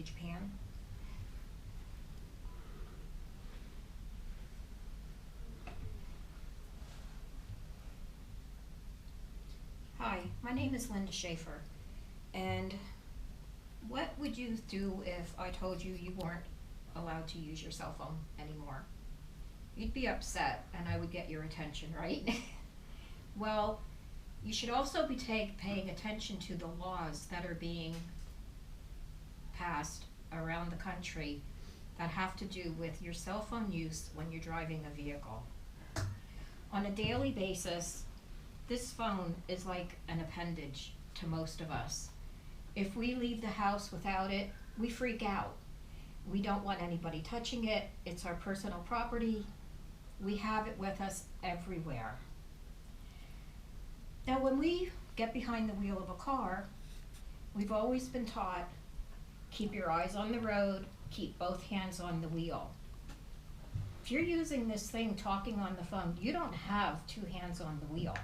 Did you pan? Hi, my name is Linda Schaefer, and what would you do if I told you you weren't allowed to use your cell phone anymore? You'd be upset, and I would get your attention, right? Well, you should also be paying attention to the laws that are being passed around the country that have to do with your cell phone use when you're driving a vehicle. On a daily basis, this phone is like an appendage to most of us. If we leave the house without it, we freak out. We don't want anybody touching it. It's our personal property. We have it with us everywhere. Now, when we get behind the wheel of a car, we've always been taught, keep your eyes on the road, keep both hands on the wheel. If you're using this thing talking on the phone, you don't have two hands on the wheel.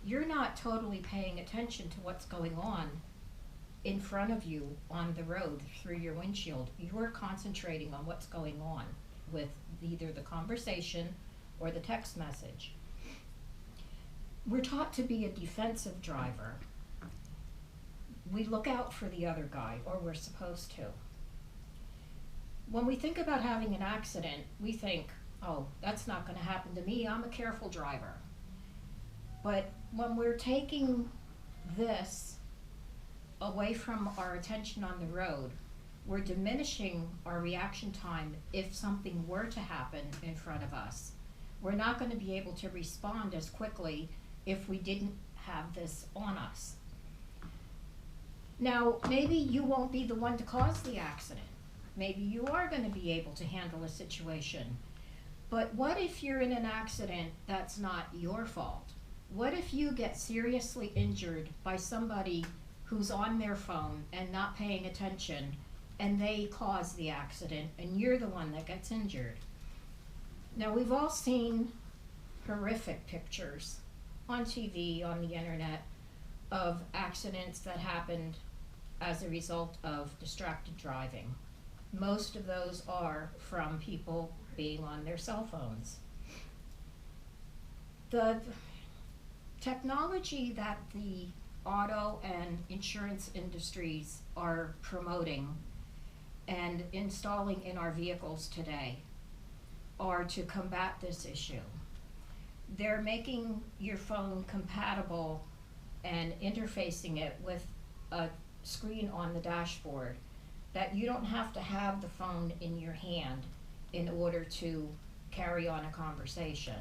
You're not totally paying attention to what's going on in front of you on the road through your windshield. You're concentrating on what's going on with either the conversation or the text message. We're taught to be a defensive driver. We look out for the other guy, or we're supposed to. When we think about having an accident, we think, oh, that's not going to happen to me. I'm a careful driver. But when we're taking this away from our attention on the road, we're diminishing our reaction time if something were to happen in front of us. We're not going to be able to respond as quickly if we didn't have this on us. Now, maybe you won't be the one to cause the accident. Maybe you are going to be able to handle a situation. But what if you're in an accident that's not your fault? What if you get seriously injured by somebody who's on their phone and not paying attention, and they cause the accident, and you're the one that gets injured? Now, we've all seen horrific pictures on TV, on the internet, of accidents that happened as a result of distracted driving. Most of those are from people being on their cell phones. The technology that the auto and insurance industries are promoting and installing in our vehicles today are to combat this issue. They're making your phone compatible and interfacing it with a screen on the dashboard, that you don't have to have the phone in your hand in order to carry on a conversation.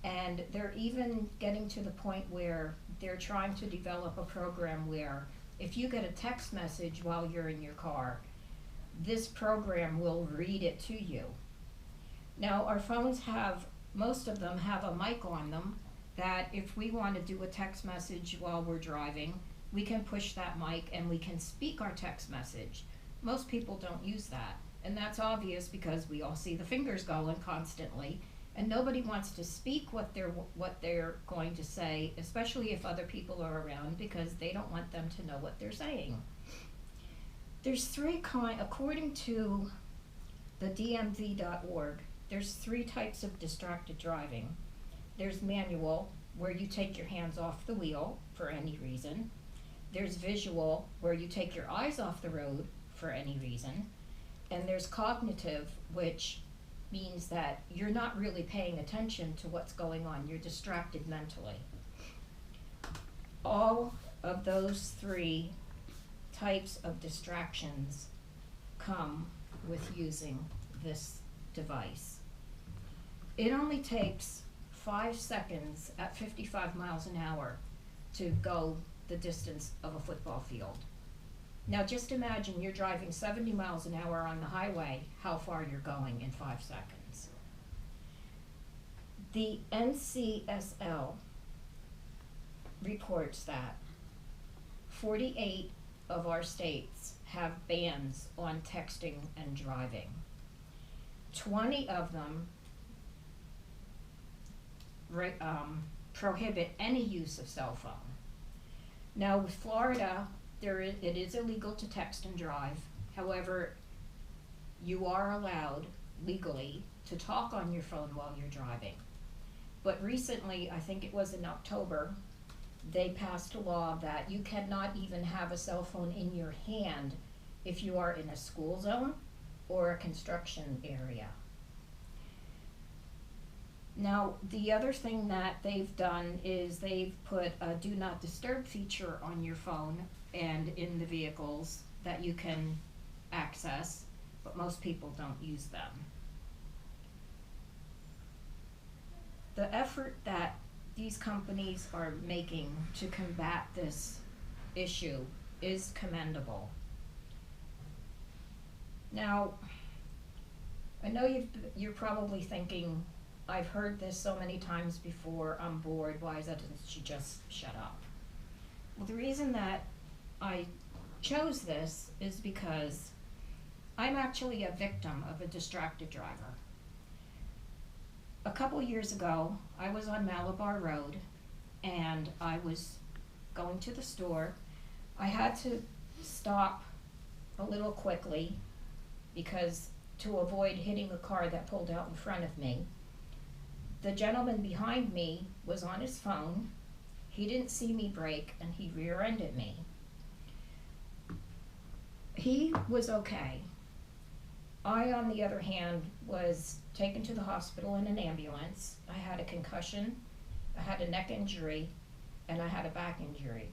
And they're even getting to the point where they're trying to develop a program where if you get a text message while you're in your car, this program will read it to you. Now, our phones most of them have a mic on them that if we want to do a text message while we're driving, we can push that mic and we can speak our text message. Most people don't use that, and that's obvious because we all see the fingers going constantly, and nobody wants to speak what they're going to say, especially if other people are around, because they don't want them to know what they're saying. There's according to the DMV.org, there's 3 types of distracted driving. There's manual, where you take your hands off the wheel for any reason. There's visual, where you take your eyes off the road for any reason. And there's cognitive, which means that you're not really paying attention to what's going on. You're distracted mentally. All of those 3 types of distractions come with using this device. It only takes 5 seconds at 55 miles an hour to go the distance of a football field. Now just imagine you're driving 70 miles an hour on the highway, how far you're going in 5 seconds. The NCSL reports that 48 of our states have bans on texting and driving. 20 of them prohibit any use of cell phone. Now with Florida, it is illegal to text and drive. However, you are allowed legally to talk on your phone while you're driving. But recently, I think it was in October, they passed a law that you cannot even have a cell phone in your hand if you are in a school zone or a construction area. Now, the other thing that they've done is they've put a do not disturb feature on your phone and in the vehicles that you can access, but most people don't use them. The effort that these companies are making to combat this issue is commendable. Now, I know you're probably thinking, I've heard this so many times before, I'm bored, why doesn't she just shut up? Well, the reason that I chose this is because I'm actually a victim of a distracted driver. A couple years ago, I was on Malabar Road and I was going to the store. I had to stop a little quickly because to avoid hitting a car that pulled out in front of me. The gentleman behind me was on his phone. He didn't see me brake and he rear-ended me. He was okay. I, on the other hand, was taken to the hospital in an ambulance. I had a concussion, I had a neck injury, and I had a back injury.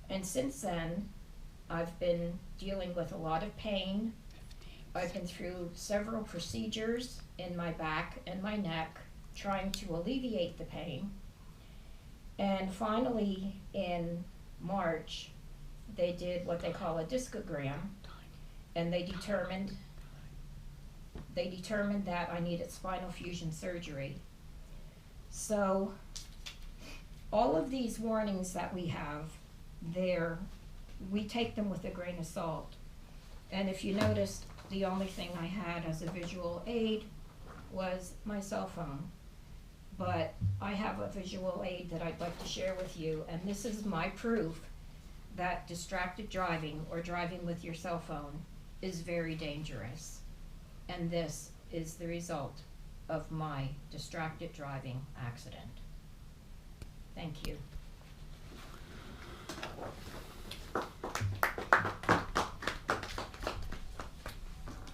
And since then, I've been dealing with a lot of pain. I've been through several procedures in my back and my neck, trying to alleviate the pain. And finally, in March, they did what they call a discogram, and they determined that I needed spinal fusion surgery. So all of these warnings that we have there, we take them with a grain of salt. And if you noticed, the only thing I had as a visual aid was my cell phone. But I have a visual aid that I'd like to share with you, and this is my proof that distracted driving or driving with your cell phone is very dangerous. And this is the result of my distracted driving accident. Thank you.